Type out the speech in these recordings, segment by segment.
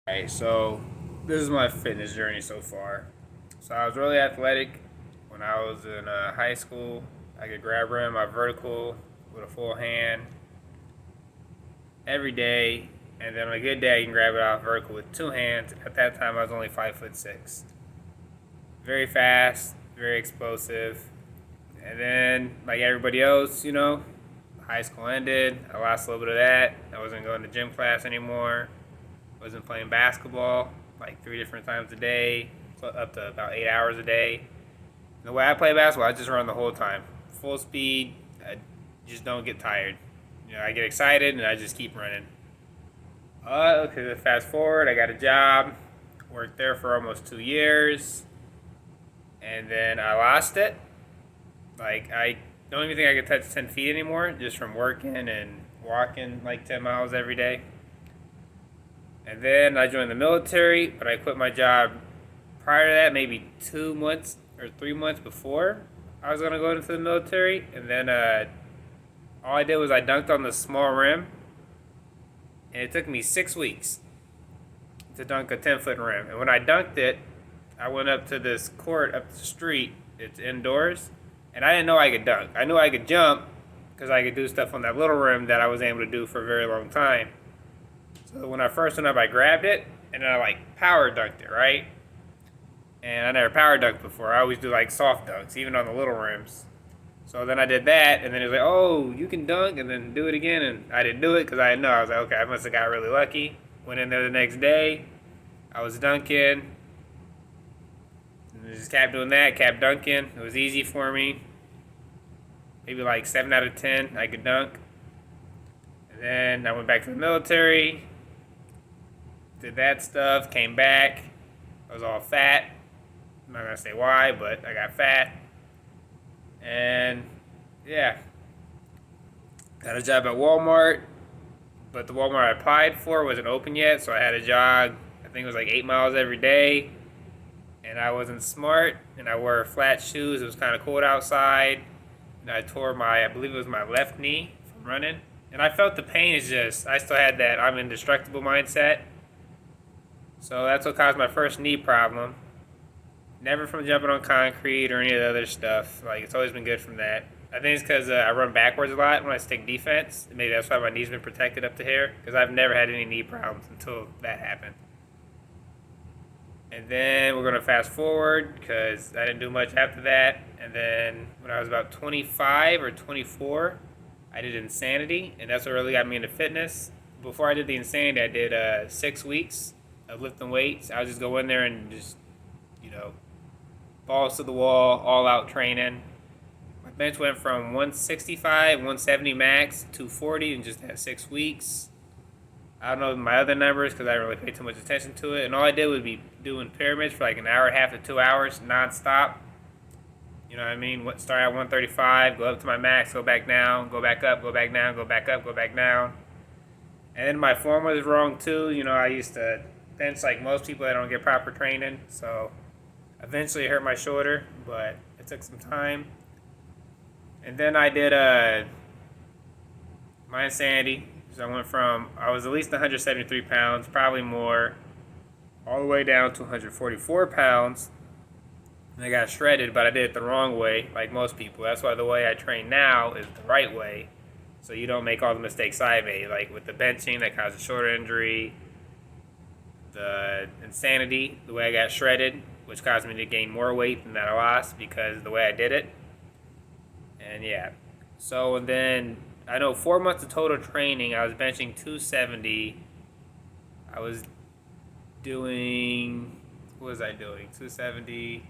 Alright, so this is my fitness journey so far. So I was really athletic when I was in high school. I could grab rim my vertical with a full hand every day, and then on a good day I can grab it off vertical with two hands. At that time I was only 5'6". Very fast, very explosive. And then like everybody else, high school ended. I lost a little bit of that. I wasn't going to gym class anymore. Wasn't playing basketball like 3 different times a day, up to about 8 hours a day. The way I play basketball, I just run the whole time, full speed. I just don't get tired. I get excited and I just keep running. Okay, fast forward, I got a job, worked there for almost 2 years, and then I lost it. Like I don't even think I could touch 10 feet anymore, just from working and walking like 10 miles every day. And then I joined the military, but I quit my job prior to that, maybe 2 months or 3 months before I was going to go into the military. And then all I did was I dunked on the small rim, and it took me 6 weeks to dunk a 10-foot rim. And when I dunked it, I went up to this court up the street. It's indoors, and I didn't know I could dunk. I knew I could jump because I could do stuff on that little rim that I was able to do for a very long time. So when I first went up, I grabbed it, and then I like power dunked it, right? And I never power dunked before. I always do like soft dunks, even on the little rims. So then I did that, and then it was like, oh, you can dunk, and then do it again. And I didn't do it because I didn't know. I was like, okay, I must have got really lucky. Went in there the next day. I was dunking. And just kept doing that, kept dunking. It was easy for me. Maybe like 7 out of 10 I could dunk. And then I went back to the military. Did that stuff, came back. I was all fat. I'm not going to say why, but I got fat. And yeah, got a job at Walmart, but the Walmart I applied for wasn't open yet, so I had to jog, I think it was like 8 miles every day. And I wasn't smart, and I wore flat shoes. It was kind of cold outside. And I tore I believe it was my left knee from running. And I felt the pain. Is just, I still had that I'm indestructible mindset. So that's what caused my first knee problem. Never from jumping on concrete or any of the other stuff. Like, it's always been good from that. I think it's because I run backwards a lot when I stick defense. Maybe that's why my knee's been protected up to here. Because I've never had any knee problems until that happened. And then we're going to fast forward because I didn't do much after that. And then when I was about 25 or 24, I did Insanity. And that's what really got me into fitness. Before I did the Insanity, I did 6 weeks of lifting weights. I would just go in there and just, balls to the wall, all out training. My bench went from 165, 170 max, to 240 in just that 6 weeks. I don't know my other numbers because I didn't really pay too much attention to it. And all I did was be doing pyramids for like an hour and a half to 2 hours non-stop. You know what I mean? Start at 135, go up to my max, go back down, go back up, go back down, go back up, go back down. And then my form was wrong too. I used to bench like most people that don't get proper training. So eventually it hurt my shoulder, but it took some time. And then I did my Insanity. So I was at least 173 pounds, probably more, all the way down to 144 pounds. And I got shredded, but I did it the wrong way, like most people. That's why the way I train now is the right way. So you don't make all the mistakes I made, like with the benching that caused a shoulder injury, the Insanity, the way I got shredded, which caused me to gain more weight than that I lost because of the way I did it. And yeah. So, and then I know 4 months of total training, I was benching 270. I was doing, what was I doing? 270.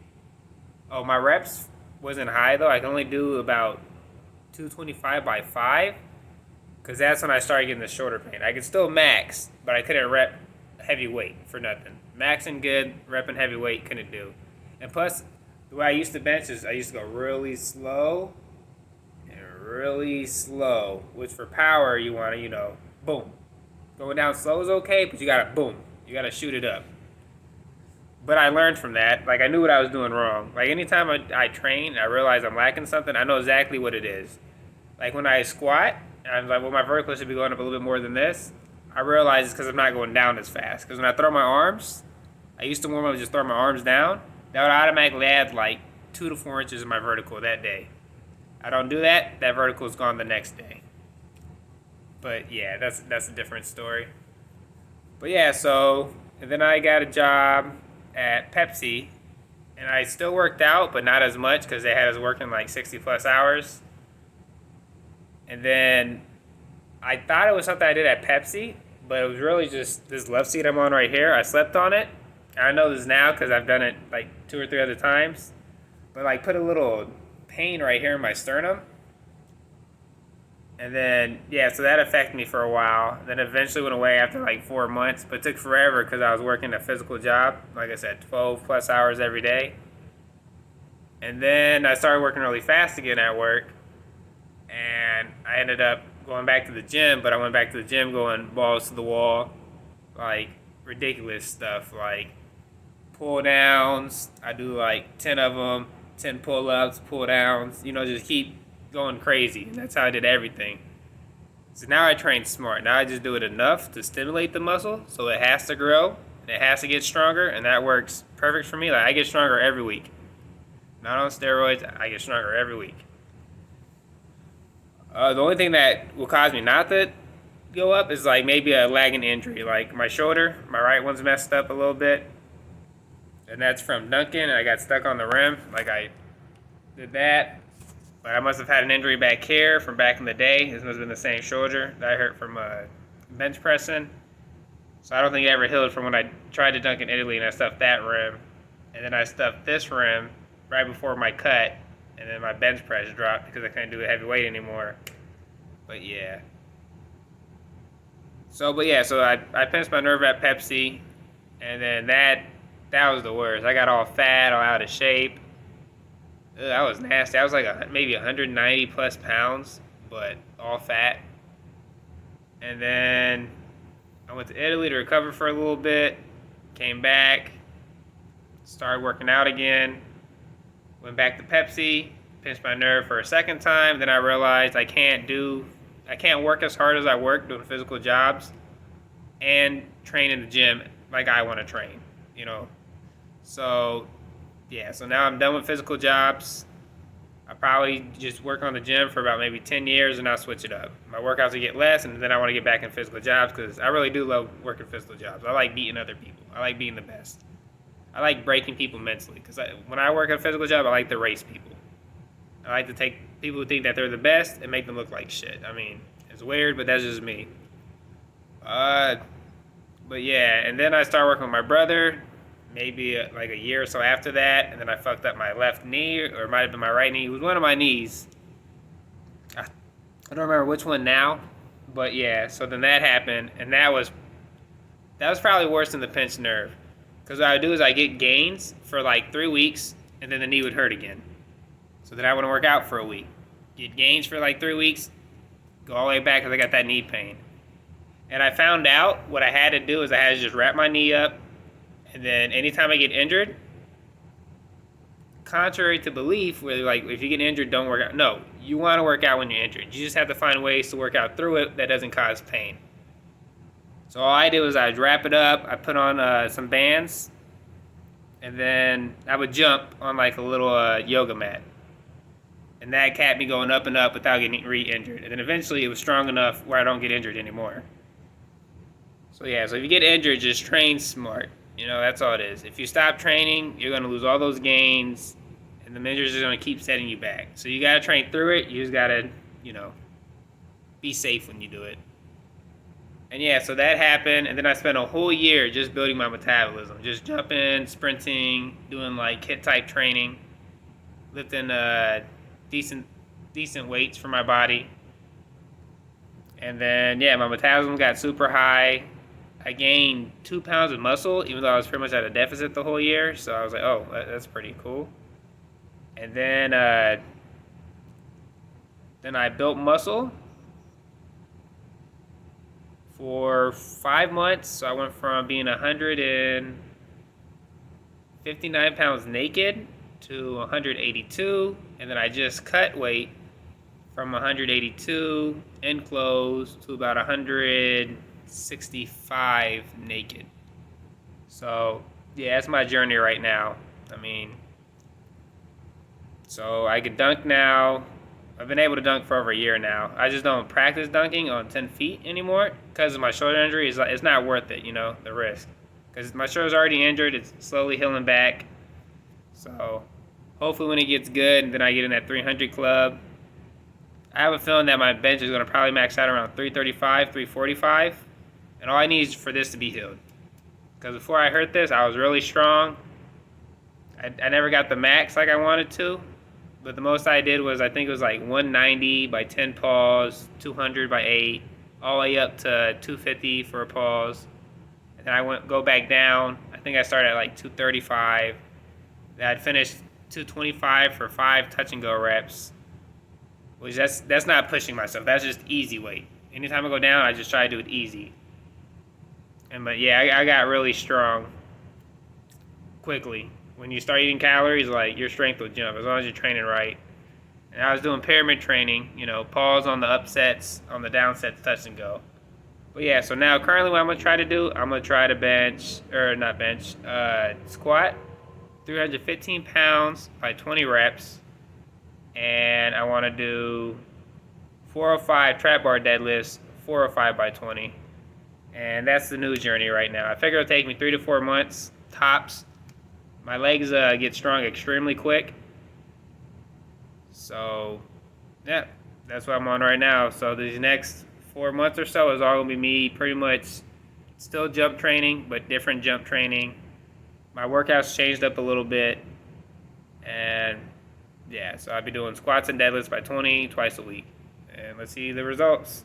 Oh, my reps wasn't high though. I can only do about 225 by 5 because that's when I started getting the shoulder pain. I could still max, but I couldn't rep heavy weight for nothing. Maxing good, repping heavy weight couldn't do. And plus, the way I used to bench is I used to go really slow, which for power you want to, boom. Going down slow is okay, but you gotta boom. You gotta shoot it up. But I learned from that. Like, I knew what I was doing wrong. Like, anytime I train and I realize I'm lacking something, I know exactly what it is. Like, when I squat, I'm like, well, my vertical should be going up a little bit more than this. I realize it's because I'm not going down as fast. Because when I throw my arms, I used to warm up and just throw my arms down. That would automatically add like 2 to 4 inches in my vertical that day. I don't do that. That vertical is gone the next day. But yeah, that's a different story. But yeah, so and then I got a job at Pepsi, and I still worked out, but not as much because they had us working like 60 plus hours. And then I thought it was something I did at Pepsi, but it was really just this love seat I'm on right here. I slept on it. I know this now because I've done it like 2 or 3 other times. But like put a little pain right here in my sternum. And then, yeah, so that affected me for a while. Then eventually went away after like 4 months, but it took forever because I was working a physical job. Like I said, 12 plus hours every day. And then I started working really fast again at work. And I ended up going back to the gym, but I went back to the gym going balls to the wall. Like ridiculous stuff, like pull downs. I do like 10 of them, 10 pull ups, pull downs, just keep going crazy. And that's how I did everything. So now I train smart. Now I just do it enough to stimulate the muscle so it has to grow and it has to get stronger, and that works perfect for me. Like I get stronger every week. Not on steroids, I get stronger every week. The only thing that will cause me not to go up is like maybe a lagging injury. Like my shoulder, my right one's messed up a little bit. And that's from dunking, and I got stuck on the rim. Like I did that. But I must have had an injury back here from back in the day. This must have been the same shoulder that I hurt from bench pressing. So I don't think it ever healed from when I tried to dunk in Italy and I stuffed that rim. And then I stuffed this rim right before my cut. And then my bench press dropped because I couldn't do a heavy weight anymore. But yeah. So I pinched my nerve at Pepsi. And then that was the worst. I got all fat, all out of shape. That was nasty. I was like maybe 190 plus pounds, but all fat. And then I went to Italy to recover for a little bit. Came back. Started working out again. Went back to Pepsi. Pinched my nerve for a second time. Then I realized I can't work as hard as I work doing physical jobs and train in the gym like I want to train, So yeah, so now I'm done with physical jobs. I probably just work on the gym for about maybe 10 years and I'll switch it up. My workouts will get less, and then I want to get back in physical jobs because I really do love working physical jobs. I like beating other people. I like being the best. I like breaking people mentally because when I work a physical job, I like to race people. I like to take people who think that they're the best and make them look like shit. I mean, it's weird, but that's just me. But yeah, and then I started working with my brother. Maybe like a year or so after that, and then I fucked up my left knee, or it might have been my right knee. It was one of my knees. I don't remember which one now, but yeah. So then that happened, and that was probably worse than the pinched nerve, because what I would do is I get gains for like 3 weeks, and then the knee would hurt again. So then I wouldn't work out for a week. Get gains for like 3 weeks, go all the way back because I got that knee pain. And I found out what I had to do is I had to just wrap my knee up. And then anytime I get injured, contrary to belief, where like if you get injured, don't work out. No, you want to work out when you're injured. You just have to find ways to work out through it that doesn't cause pain. So all I did was I'd wrap it up, I put on some bands, and then I would jump on like a little yoga mat. And that kept me going up and up without getting re-injured. And then eventually it was strong enough where I don't get injured anymore. So yeah, so if you get injured, just train smart. That's all it is. If you stop training, you're going to lose all those gains, and the injuries are going to keep setting you back. So you got to train through it. You just got to, be safe when you do it. And yeah, so that happened, and then I spent a whole year just building my metabolism. Just jumping, sprinting, doing like HIIT-type training, lifting decent weights for my body. And then, yeah, my metabolism got super high. I gained 2 pounds of muscle, even though I was pretty much at a deficit the whole year. So I was like, oh, that's pretty cool. And then I built muscle for 5 months. So I went from being 159 pounds naked to 182. And then I just cut weight from 182 in clothes to about 100. 65 naked. So yeah, that's my journey right now. I mean, so I can dunk now. I've been able to dunk for over a year now. I just don't practice dunking on 10 feet anymore because of my shoulder injury. It's not worth it, the risk. Because my shoulder's already injured. It's slowly healing back. So hopefully when it gets good and then I get in that 300 club, I have a feeling that my bench is going to probably max out around 335, 345. And all I need is for this to be healed. Because before I hurt this, I was really strong. I never got the max like I wanted to. But the most I did was, I think it was like 190 by 10 paws, 200 by 8, all the way up to 250 for a pause. And then I go back down. I think I started at like 235. Then I'd finished 225 for 5 touch and go reps. Which that's not pushing myself. That's just easy weight. Anytime I go down, I just try to do it easy. But yeah, I got really strong quickly. When you start eating calories, like, your strength will jump as long as you're training right. And I was doing pyramid training, pause on the upsets, on the downsets, touch and go. But yeah, so now currently what I'm going to try to do, I'm going to try to squat 315 pounds by 20 reps. And I want to do 405 trap bar deadlifts, 405 by 20. And that's the new journey right now. I figure it'll take me 3 to 4 months, tops. My legs get strong extremely quick. So, yeah, that's what I'm on right now. So these next 4 months or so is all going to be me pretty much still jump training, but different jump training. My workouts changed up a little bit. And, yeah, so I'll be doing squats and deadlifts by 20 twice a week. And let's see the results.